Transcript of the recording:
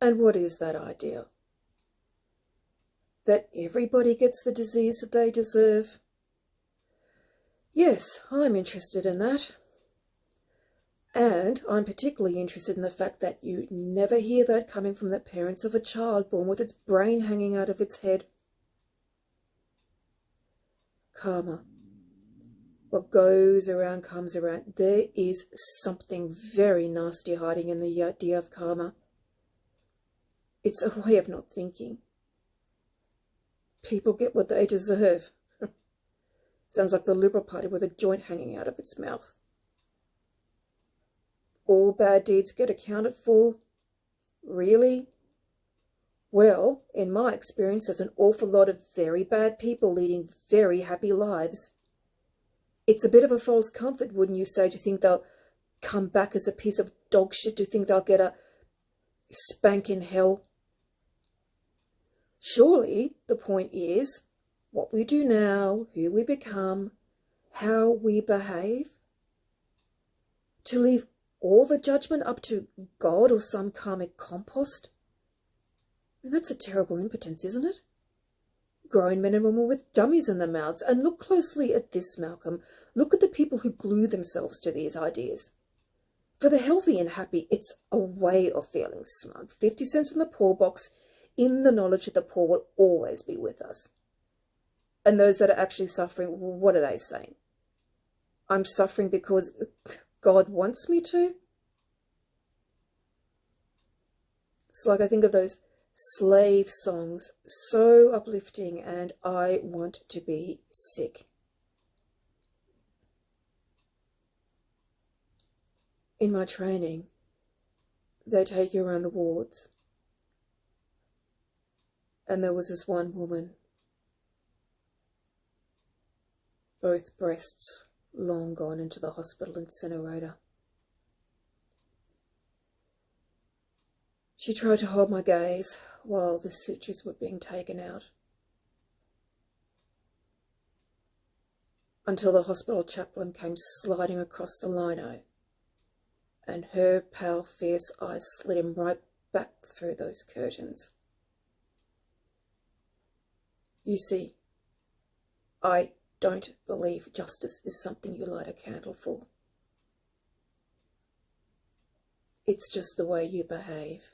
And what is that idea? That everybody gets the disease that they deserve? Yes, I'm interested in that. And I'm particularly interested in the fact that you never hear that coming from the parents of a child born with its brain hanging out of its head. Karma. What goes around comes around. There is something very nasty hiding in the idea of karma. It's a way of not thinking. People get what they deserve. Sounds like the Liberal Party with a joint hanging out of its mouth. All bad deeds get accounted for? Really? Well, in my experience, there's an awful lot of very bad people leading very happy lives. It's a bit of a false comfort, wouldn't you say, to think they'll come back as a piece of dog shit, to think they'll get a spank in hell? Surely the point is what we do now, who we become, how we behave. To leave all the judgment up to God or some karmic compost? And that's a terrible impotence, isn't it? Grown men and women with dummies in their mouths. And look closely at this, Malcolm. Look at the people who glue themselves to these ideas. For the healthy and happy, it's a way of feeling smug. 50 cents in the poor box, in the knowledge that the poor will always be with us. And those that are actually suffering, well, what are they saying? I'm suffering because God wants me to? It's like I think of those slave songs, so uplifting, and I want to be sick. In my training, they take you around the wards. And there was this one woman, both breasts long gone into the hospital incinerator. She tried to hold my gaze while the sutures were being taken out, until the hospital chaplain came sliding across the lino, and her pale, fierce eyes slid him right back through those curtains. You see, I don't believe justice is something you light a candle for. It's just the way you behave.